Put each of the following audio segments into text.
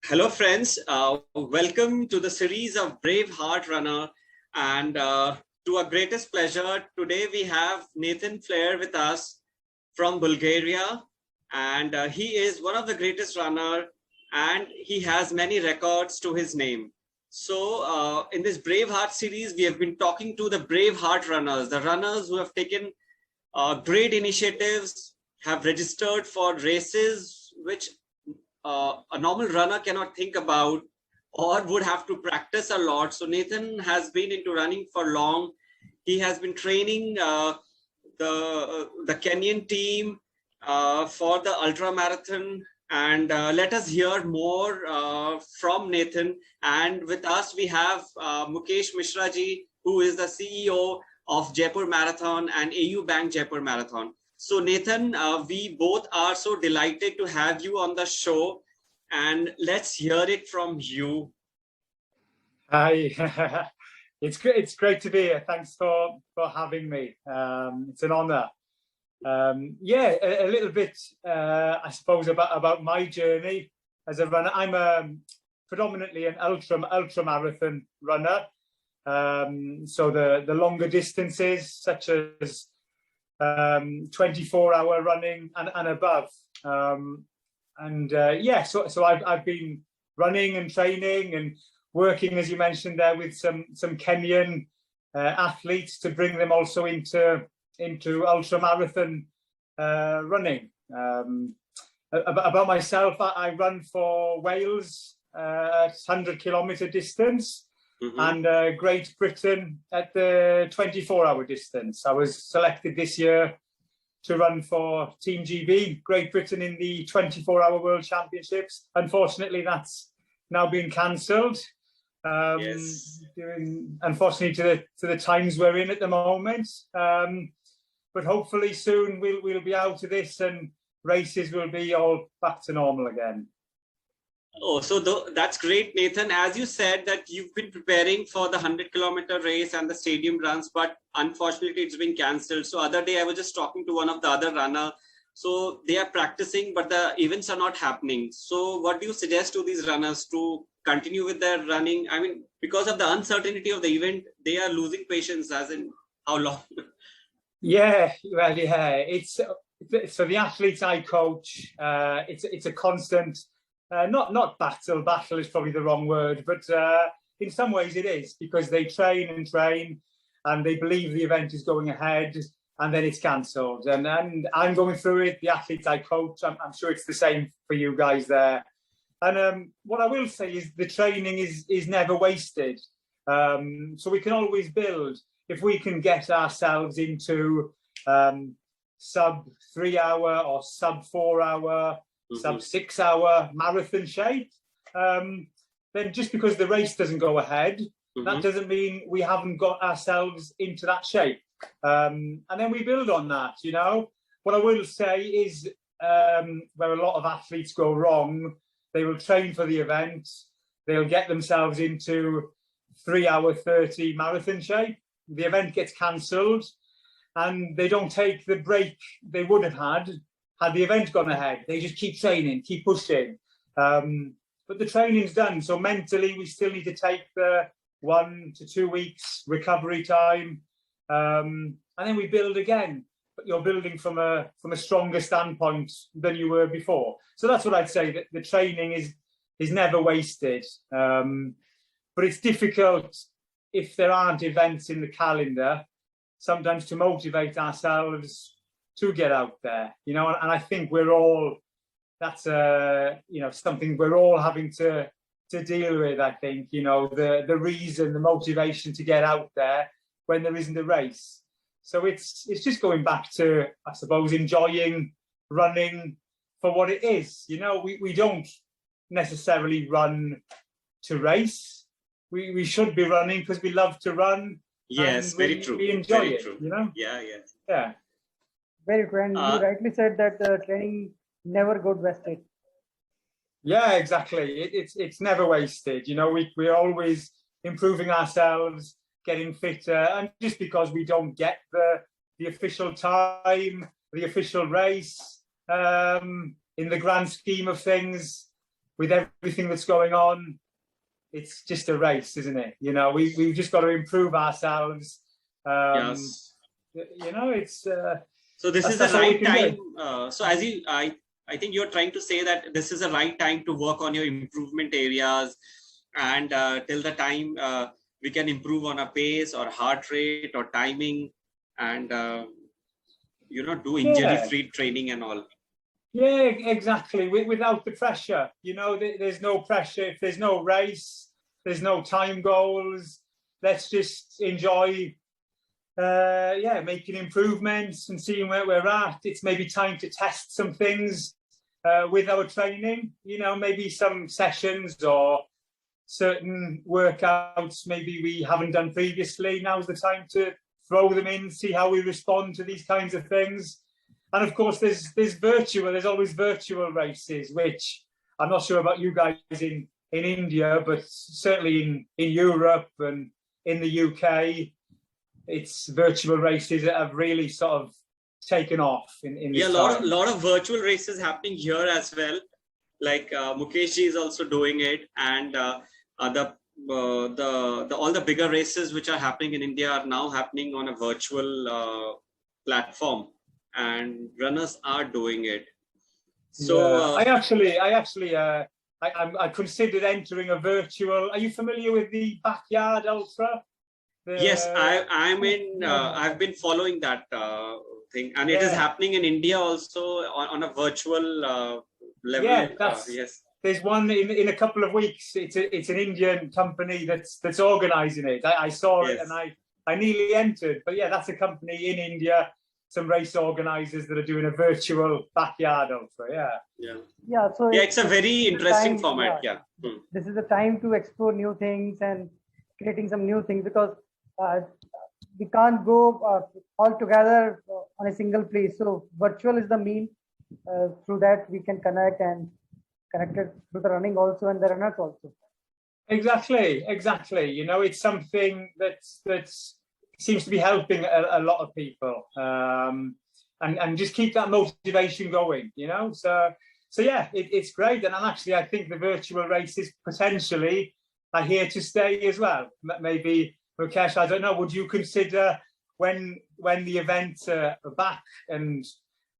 Hello, friends. Welcome to the series of Brave Heart Runner. And to our greatest pleasure, today we have Nathan Flear with us from Bulgaria. And he is one of the greatest runner and he has many records to his name. So in this Brave Heart series, we have been talking to the Brave Heart runners, the runners who have taken great initiatives, have registered for races which a normal runner cannot think about or would have to practice a lot. So Nathan has been into running for long. He has been training the Kenyan team for the ultra marathon. And let us hear more from Nathan. And with us, we have Mukesh Mishra ji, who is the CEO of Jaipur Marathon and AU Bank Jaipur Marathon. So Nathan, we both are so delighted to have you on the show, and let's hear it from you. Hi, it's great to be here. Thanks for having me. It's an honor. Yeah, a little bit, I suppose, about my journey as a runner. I'm predominantly an ultra marathon runner. So the longer distances, such as 24-hour running and above. Yeah, so I've been running and training and working, as you mentioned there, with some Kenyan athletes to bring them also into ultra marathon running. About myself, I run for Wales, 100-kilometer distance. Mm-hmm. And Great Britain at the 24-hour distance. I was selected this year to run for Team GB, Great Britain, in the 24-hour World Championships. Unfortunately, that's now been cancelled. Yes. Unfortunately, to the times we're in at the moment. But hopefully soon we'll be out of this and races will be all back to normal again. Oh, so that's great, Nathan. As you said that you've been preparing for the 100-kilometer race and the stadium runs, but unfortunately it's been cancelled. So other day I was just talking to one of the other runner. So they are practicing, but the events are not happening. So what do you suggest to these runners to continue with their running? I mean, because of the uncertainty of the event, they are losing patience, as in how long? Yeah, well, yeah. It's so the athletes I coach. It's a constant. Not battle. Battle is probably the wrong word, but in some ways it is, because they train and they believe the event is going ahead, and then it's cancelled. And I'm going through it. The athletes I coach, I'm sure it's the same for you guys there. And what I will say is the training is never wasted. So we can always build if we can get ourselves into sub 3-hour or sub 4-hour. Mm-hmm. Sub 6-hour marathon shape, then just because the race doesn't go ahead, mm-hmm. that doesn't mean we haven't got ourselves into that shape. And then we build on that, you know. What I will say is where a lot of athletes go wrong, they will train for the event, they'll get themselves into 3-hour 30 marathon shape, the event gets cancelled, and they don't take the break they would have had the event gone ahead. They just keep training, keep pushing. But the training's done. So mentally, we still need to take the 1 to 2 weeks recovery time. And then we build again. But you're building from a stronger standpoint than you were before. So that's what I'd say, that the training is never wasted. But it's difficult if there aren't events in the calendar, sometimes to motivate ourselves to get out there, you know, and I think that's something we're all having to deal with. I think, you know, the reason, the motivation to get out there when there isn't a race. So it's just going back to, I suppose, enjoying running for what it is. You know, we don't necessarily run to race. We should be running because we love to run. Yes, very true. We enjoy very it, true. You know? Yeah. Very true, and you rightly said that the training never got wasted. Yeah, exactly. It's never wasted. You know, we're always improving ourselves, getting fitter, and just because we don't get the official time, the official race, in the grand scheme of things, with everything that's going on, it's just a race, isn't it? You know, we've just got to improve ourselves. Yes. You know, it's so this is the that's all we right can time. do. So as I think you're trying to say that this is the right time to work on your improvement areas, and till the time we can improve on a pace or heart rate or timing, and you know, do injury-free training and all. Yeah, exactly. Without the pressure, you know, there's no pressure. If there's no race, there's no time goals. Let's just enjoy, making improvements and seeing where we're at. It's maybe time to test some things with our training. You know, maybe some sessions or certain workouts maybe we haven't done previously. Now's the time to throw them in, see how we respond to these kinds of things. And of course, there's always virtual races, which I'm not sure about you guys in India, but certainly in Europe and in the UK, it's virtual races that have really sort of taken off in this time. lot of virtual races happening here as well. Like Mukesh ji is also doing it, and all the bigger races which are happening in India are now happening on a virtual platform, and runners are doing it. So I considered entering a virtual. Are you familiar with the Backyard Ultra? Yes, I've been following that thing, and it is happening in India also on a virtual level. Yeah, yes. There's one in a couple of weeks. It's an Indian company that's organising it. I saw it and I nearly entered, but yeah, that's a company in India. Some race organisers that are doing a virtual Backyard Ultra. So it's a very interesting format. This is the time to explore new things and creating some new things, because we can't go all together on a single place. So virtual is the mean. Through that we can connect and connected through the running also and the runners also. Exactly. You know, it's something that's seems to be helping a lot of people, and just keep that motivation going. You know, so yeah, it's great. And actually, I think the virtual races potentially are here to stay as well. Maybe Mukesh, I don't know. Would you consider when the events are back, and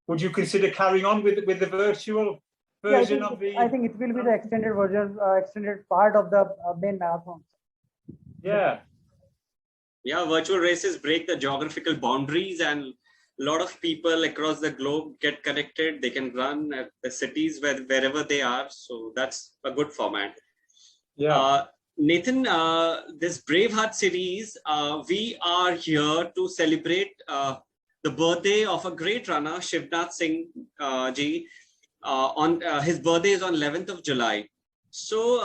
would you consider carrying on with the virtual version of the? I think it will be the extended version, extended part of the main marathon. Yeah, virtual races break the geographical boundaries, and a lot of people across the globe get connected. They can run at the cities wherever they are. So that's a good format. Nathan, this Braveheart series, we are here to celebrate the birthday of a great runner, Shivnath Singh ji. His birthday is on 11th of July. So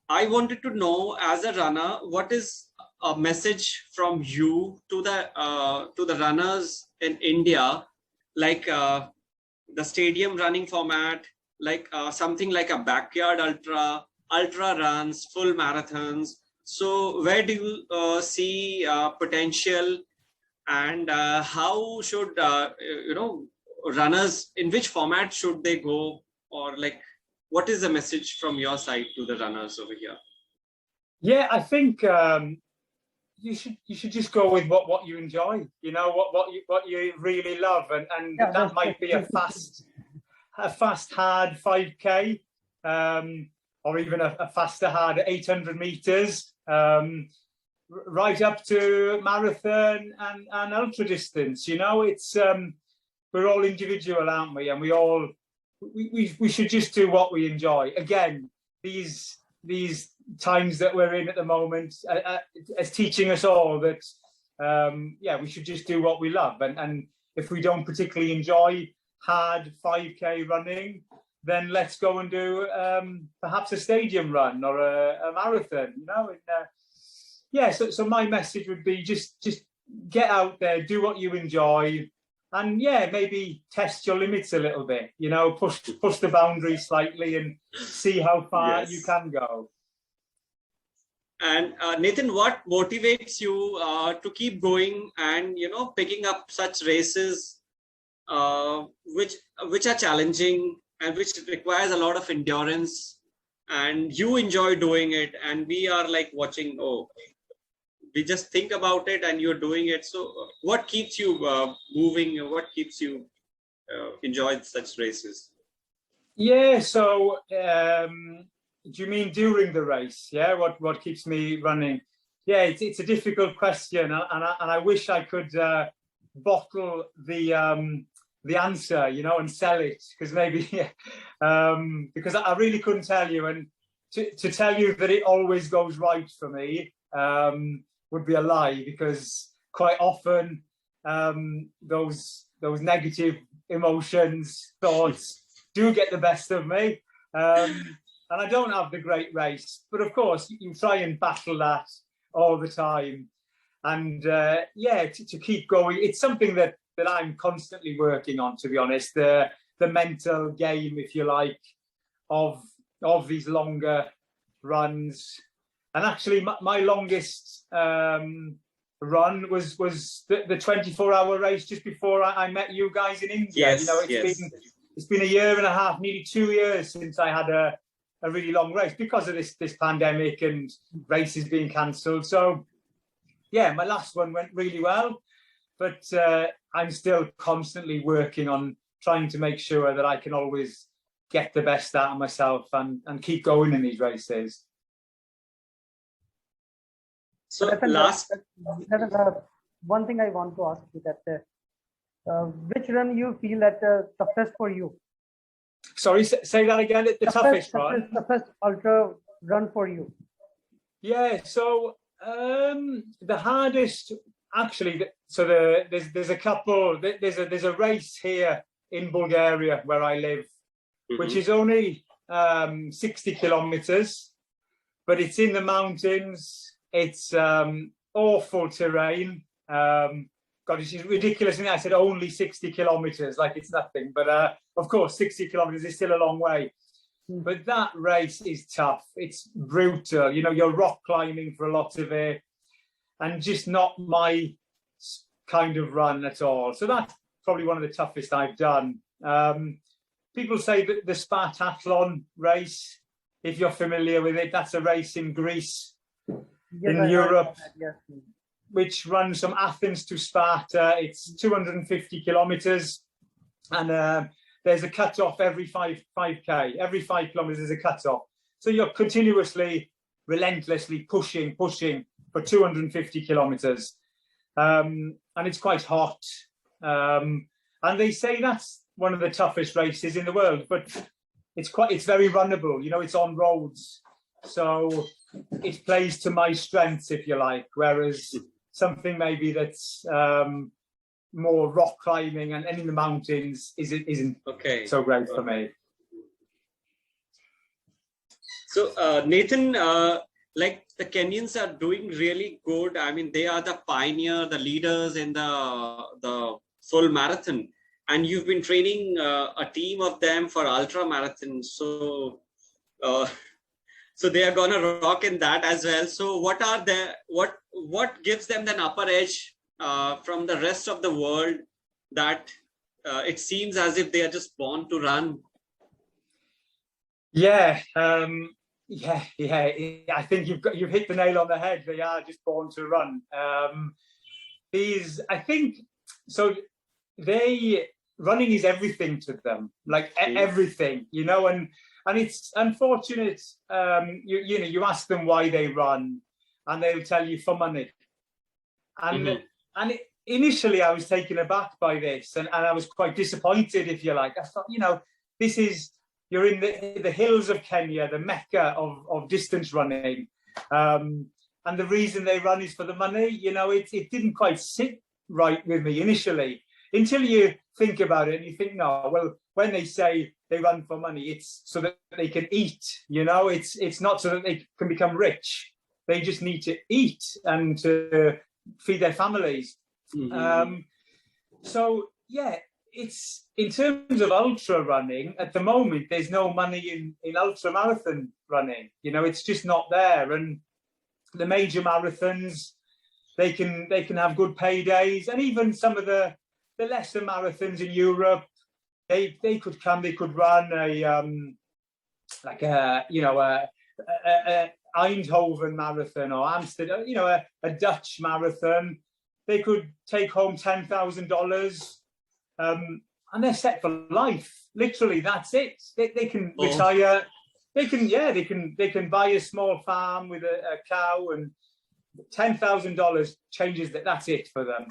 I wanted to know, as a runner, what is a message from you to the runners in India, like the stadium running format, like something like a backyard ultra runs, full marathons. So where do you see potential, and how should runners, in which format should they go, or like what is the message from your side to the runners over here? Yeah, I think you should just go with what you enjoy. You know, what you really love, and that might be a fast hard 5K, or even a faster hard 800 meters, right up to marathon and ultra distance. You know, it's we're all individual, aren't we? And we should just do what we enjoy. Again, these times that we're in at the moment is teaching us all that we should just do what we love, and if we don't particularly enjoy hard 5K running, then let's go and do perhaps a stadium run or a marathon, you know. And so my message would be just get out there, do what you enjoy, and maybe test your limits a little bit, you know, push the boundaries slightly and see how far you can go. And Nathan, what motivates you to keep going and, you know, picking up such races which are challenging and which requires a lot of endurance and you enjoy doing it, and we are like watching. Oh, we just think about it, and you're doing it. So, what keeps you moving? What keeps you enjoy such races? Yeah, so do you mean during the race? Yeah, what keeps me running? Yeah, it's a difficult question, and I wish I could bottle the answer, and sell it, because maybe because I really couldn't tell you, and to tell you that it always goes right for me would be a lie, because quite often those negative emotions, thoughts do get the best of me, and I don't have the great race. But of course, you try and battle that all the time, and yeah, to keep going. It's something that I'm constantly working on, to be honest. The mental game, if you like, of these longer runs. And actually, my longest run was the 24-hour race just before I met you guys in India. Yes, it's been a year and a half, nearly 2 years since I had a really long race because of this pandemic and races being cancelled. So yeah, my last one went really well, but I'm still constantly working on trying to make sure that I can always get the best out of myself and keep going in these races. So one thing I want to ask you, that which run you feel that toughest for you? Sorry, say that again. The toughest run. Toughest ultra run for you. Yeah. So the hardest, actually. So there's a couple. There's a race here in Bulgaria where I live, which is only 60 kilometers, but it's in the mountains. It's awful terrain. God, it's ridiculous. I said only 60 kilometers, like it's nothing. But of course, 60 kilometers is still a long way. But that race is tough. It's brutal. You're rock climbing for a lot of it, and just not my kind of run at all. So that's probably one of the toughest I've done. People say that the Spartathlon race, if you're familiar with it, that's a race in Greece, in Europe, which runs from Athens to Sparta. It's 250 kilometers, and there's a cut-off every 5K. Every 5 kilometers is a cut-off. So you're continuously, relentlessly pushing for 250 kilometers. And it's quite hot. And they say that's one of the toughest races in the world, but it's very runnable. It's on roads. So it plays to my strengths, if you like, whereas something maybe that's more rock climbing and in the mountains isn't so great for me. So Nathan, like the Kenyans are doing really good. I mean, they are the pioneer, the leaders in the full marathon, and you've been training a team of them for ultra marathons. So so they are gonna rock in that as well. So what gives them an upper edge from the rest of the world, that it seems as if they are just born to run? Yeah, I think you've hit the nail on the head. They are just born to run. I think so. Running is everything to them, like everything, and it's unfortunate. You ask them why they run, and they'll tell you for money. And initially I was taken aback by this, and I was quite disappointed, if you like. I thought, you're in the hills of Kenya, the mecca of distance running, and the reason they run is for the money. It didn't quite sit right with me initially, until you think about it and you think, no, well, when they say they run for money, it's so that they can eat. It's not so that they can become rich. They just need to eat and to feed their families. So yeah, it's in terms of ultra running at the moment, there's no money in ultra marathon running. It's just not there. And the major marathons, they can have good paydays, and even some of the lesser marathons in Europe, they could run like a Eindhoven marathon or Amsterdam, a Dutch marathon, they could take home $10,000, and they're set for life. Literally, that's it. They can retire. They can buy a small farm with a cow, and $10,000 changes that. That's it for them.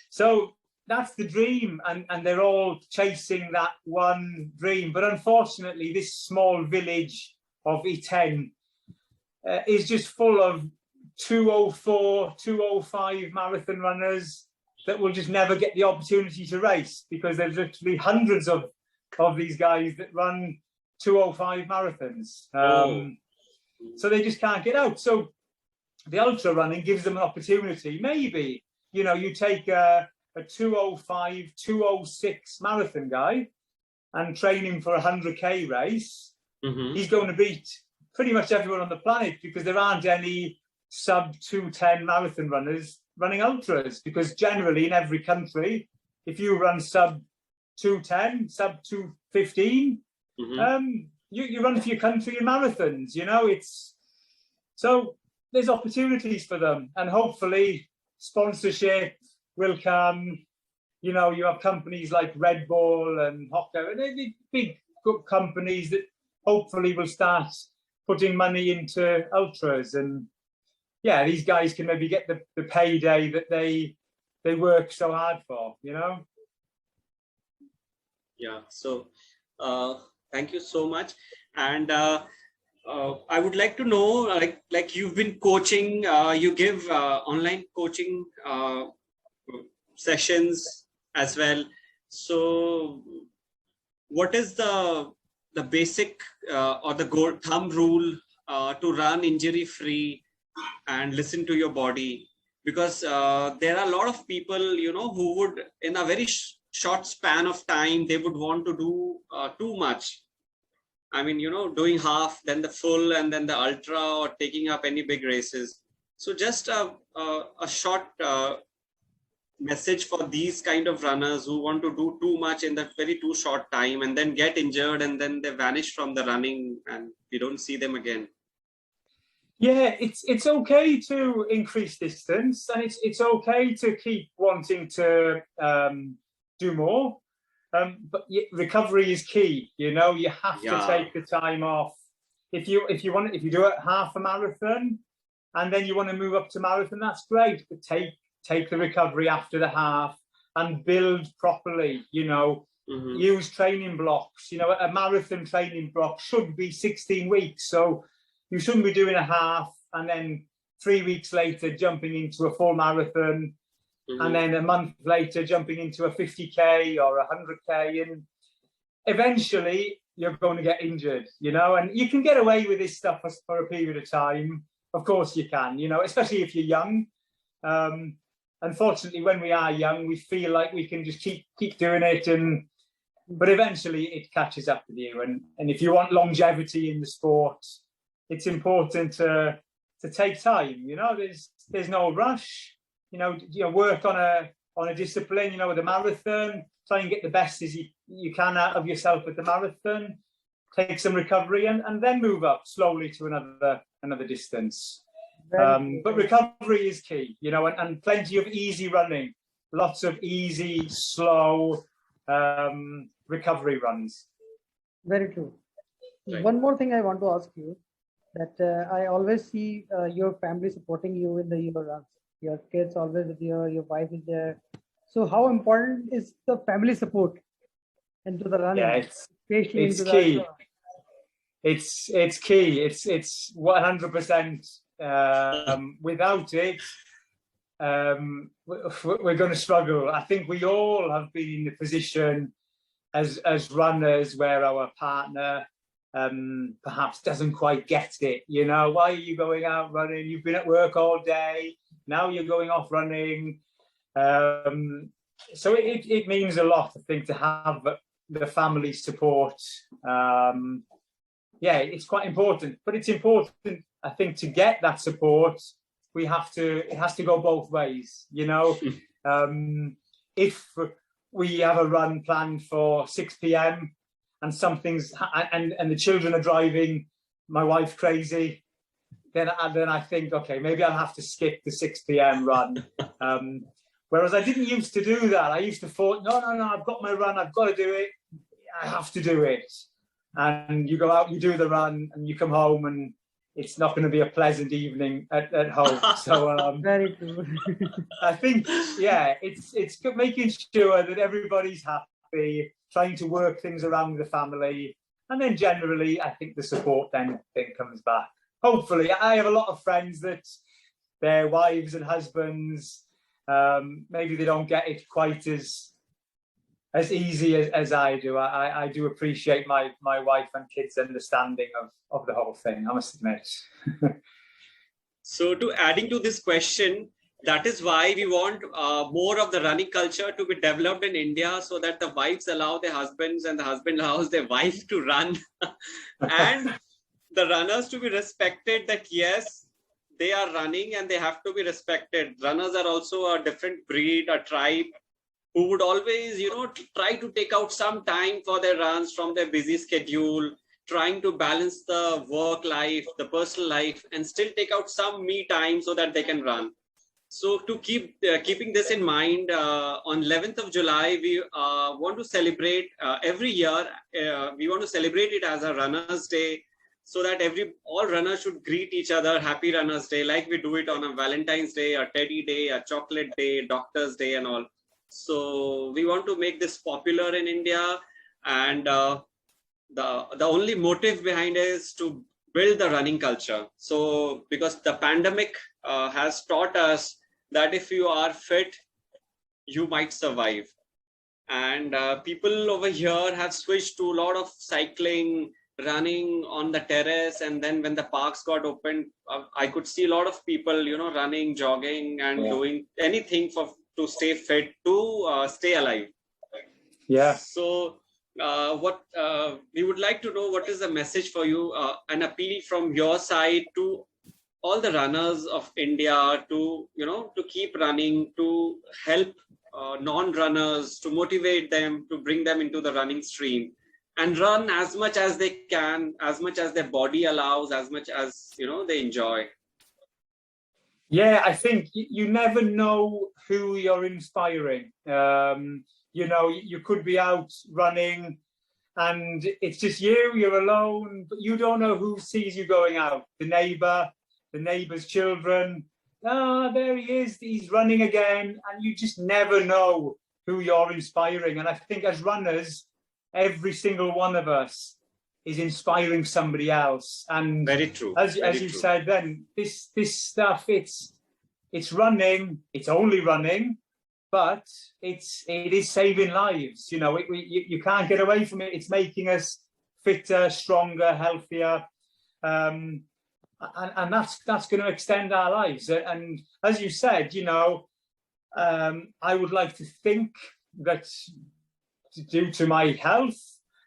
So that's the dream, and they're all chasing that one dream. But unfortunately, this small village of Iten is just full of 204, 205 marathon runners that will just never get the opportunity to race, because there's literally hundreds of these guys that run 205 marathons. So they just can't get out. So the ultra running gives them an opportunity. Maybe, you take a 205, 206 marathon guy and train him for a 100K race. He's going to beat pretty much everyone on the planet, because there aren't any sub 210 marathon runners running ultras, because generally in every country, if you run sub 210, sub 215, you run for your country in marathons. It's so there's opportunities for them, and hopefully sponsorship will come. You have companies like Red Bull and Hoka, and they're big good companies that hopefully will start putting money into ultras, and these guys can maybe get the payday that they work so hard for. So thank you so much. And I would like to know, like you've been coaching, you give online coaching sessions as well. So what is the basic or the thumb rule to run injury free and listen to your body? Because there are a lot of people, who would, in a very short span of time, they would want to do too much. I mean, doing half, then the full, and then the ultra, or taking up any big races. So just a short message for these kind of runners who want to do too much in that very too short time, and then get injured, and then they vanish from the running, and we don't see them again. Yeah, it's okay to increase distance, and it's okay to keep wanting to do more. But recovery is key. You have to take the time off. If you do it half a marathon, and then you want to move up to marathon, that's great. But take the recovery after the half and build properly. Use training blocks. A marathon training block should be 16 weeks. So you shouldn't be doing a half and then 3 weeks later jumping into a full marathon. And then a month later jumping into a 50K or 100K, and eventually you're going to get injured, and you can get away with this stuff for a period of time. Of course you can, especially if you're young. Unfortunately, when we are young, we feel like we can just keep doing it, but eventually it catches up with you. And if you want longevity in the sport, it's important to take time. There's no rush. Work on a discipline. With a marathon, try and get the best as you can out of yourself at the marathon. Take some recovery, and then move up slowly to another distance. But recovery is key, and plenty of easy running, lots of easy, slow recovery runs. Very true. Right. One more thing I want to ask you, that I always see your family supporting you in your runs. Your kids always with you, your wife is there. So how important is the family support into the running? Yeah, it's key. It's key. It's 100%. Without it, we're going to struggle. I think we all have been in the position as runners where our partner perhaps doesn't quite get it. Why are you going out running? You've been at work all day. Now you're going off running. So it means a lot, I think, to have the family support. It's quite important, but it's important, I think, to get that support. It has to go both ways. If we have a run planned for 6 p.m. and something's and the children are driving my wife crazy, then I think, okay, maybe I'll have to skip the 6 p.m. run. Whereas I didn't used to do that. I used to thought, no, I've got my run, I've got to do it. I have to do it. And you go out, you do the run, and you come home, and it's not going to be a pleasant evening at home. So Very true. I think, yeah, it's making sure that everybody's happy, trying to work things around the family, and then generally, I think the support then comes back. Hopefully, I have a lot of friends that their wives and husbands, maybe they don't get it quite as easy as I do. I do appreciate my wife and kids' understanding of the whole thing, I must admit. So to adding to this question, that is why we want more of the running culture to be developed in India, so that the wives allow their husbands and the husband allows their wife to run. And the runners to be respected, that yes, they are running and they have to be respected. Runners are also a different breed, a tribe, who would always, try to take out some time for their runs from their busy schedule, trying to balance the work life, the personal life, and still take out some me time so that they can run. So to keeping this in mind, on 11th of July, we want to celebrate every year. We want to celebrate it as a Runners' Day, so that all runners should greet each other, Happy Runners' Day, like we do it on a Valentine's Day, a Teddy Day, a Chocolate Day, Doctor's Day, and all. So we want to make this popular in India, and the only motive behind it is to build the running culture. So because the pandemic has taught us that if you are fit, you might survive. And people over here have switched to a lot of cycling, running on the terrace, and then when the parks got opened, I could see a lot of people, running, jogging, and doing anything to stay fit, to stay alive. Yeah. So what we would like to know, what is the message for you, an appeal from your side to all the runners of India to keep running, to help non-runners, to motivate them, to bring them into the running stream and run as much as they can, as much as their body allows, as much as they enjoy. Yeah, I think you never know who you're inspiring. You could be out running and it's just you're alone, but you don't know who sees you going out. The neighbor's children. There he is, he's running again. And you just never know who you're inspiring. And I think as runners, every single one of us is inspiring somebody else. And very true. As you said, then this stuff, it's running, it's only running, but it is saving lives. You can't get away from it. It's making us fitter, stronger, healthier, and that's going to extend our lives. And as you said, I would like to think that due to my health,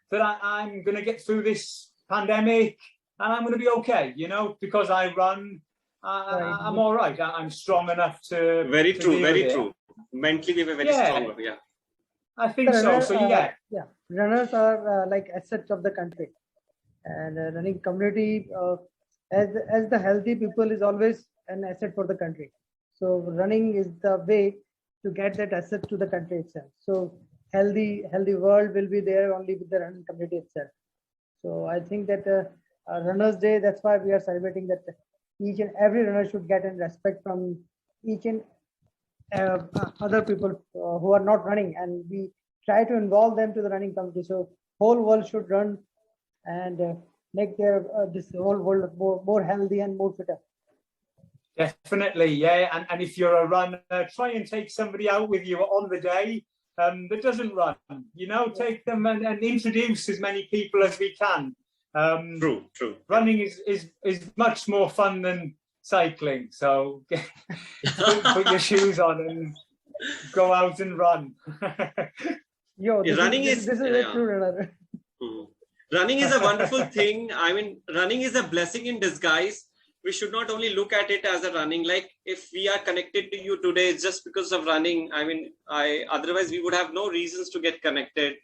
that I'm going to get through this pandemic and I'm going to be okay, because I run, I'm all right. I'm strong enough to. Very true. Mentally, we were very strong. Yeah. I think so. So yeah. Runners are like assets of the country, and running community as the healthy people is always an asset for the country. So running is the way to get that asset to the country itself. So healthy world will be there only with the running community itself. So I think that Runners' Day, that's why we are celebrating that each and every runner should get in respect from each and other people who are not running, and we try to involve them to the running community. So whole world should run and make their this whole world more healthy and more fitter. Definitely, yeah. And if you're a runner, try and take somebody out with you on the day that doesn't run. Take them and introduce as many people as we can. True. Running is much more fun than cycling. So put your shoes on and go out and run. Running is a true runner. Running is a wonderful thing. I mean, running is a blessing in disguise. We should not only look at it as a running, like if we are connected to you today, it's just because of running. I mean, otherwise we would have no reasons to get connected.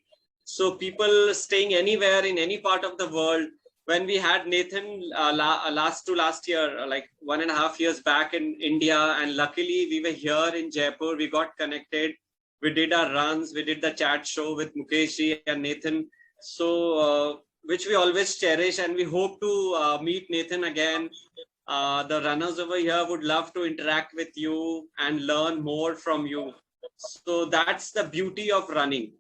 So people staying anywhere in any part of the world, when we had Nathan last year, like 1.5 years back in India, and luckily we were here in Jaipur, we got connected, we did our runs, we did the chat show with Mukesh and Nathan, so which we always cherish, and we hope to meet Nathan again. The runners over here would love to interact with you and learn more from you. So that's the beauty of running.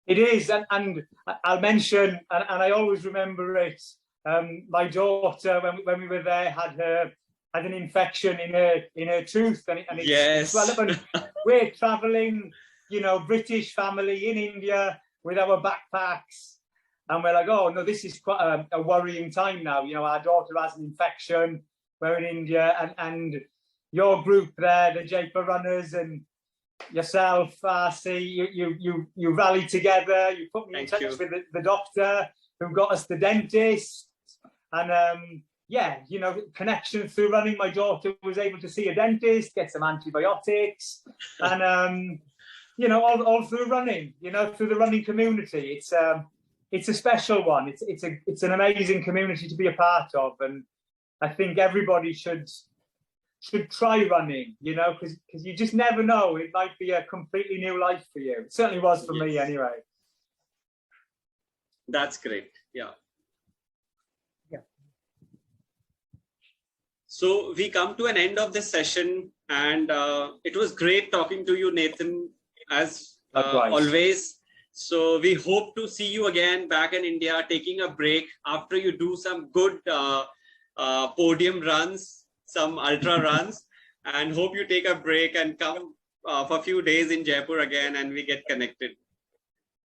It is, and I'll mention, and I always remember it. My daughter, when we were there, had an infection in her tooth, and it's yes. relevant. We're traveling, you know, British family in India with our backpacks, and we're like, oh no, this is quite a worrying time now. You know, our daughter has an infection. We're in India, and your group there, the Jaipur Runners, and yourself, RC, you rallied together. You put me in touch with the doctor who got us the dentist, and yeah, you know, connection through running. My daughter was able to see a dentist, get some antibiotics, and you know, all through running. You know, through the running community. It's a special one. It's an amazing community to be a part of, and I think everybody should try running, you know, because you just never know. It might be a completely new life for you. It certainly was for me anyway. That's great. Yeah. So we come to an end of this session, and it was great talking to you, Nathan, as always. So we hope to see you again back in India, taking a break after you do some good podium runs, some ultra runs, and hope you take a break and come for a few days in Jaipur again, and we get connected.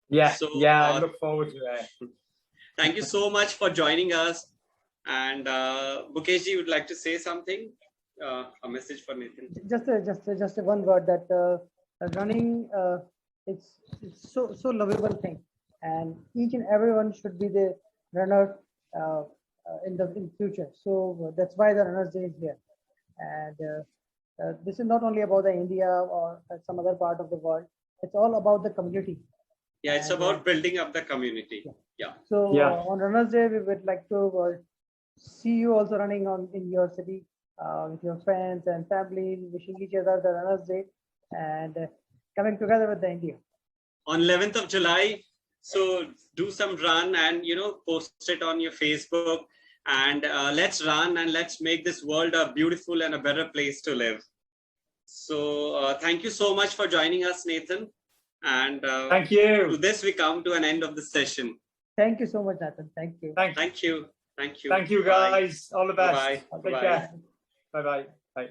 Yeah, so, yeah, I look forward to that. Thank you so much for joining us. And Mukesh would like to say something, a message for Nathan. Just one word that running, it's so lovable thing, and each and everyone should be the runner in future. So that's why the Runners Day is here, and this is not only about the India or some other part of the world. It's all about the community. Yeah, it's about building up the community. Yeah. So on Runners Day, we would like to see you also running in your city with your friends and family, wishing each other the Runners Day, and coming together with the India. On 11th of July, so do some run and, you know, post it on your Facebook, and let's run and let's make this world a beautiful and a better place to live. So thank you so much for joining us, Nathan. And thank you. To this, we come to an end of the session. Thank you so much, Nathan. Thank you. Thank you. Thank you. Thank you, guys. All the best. Bye. Take care. Bye-bye. Bye.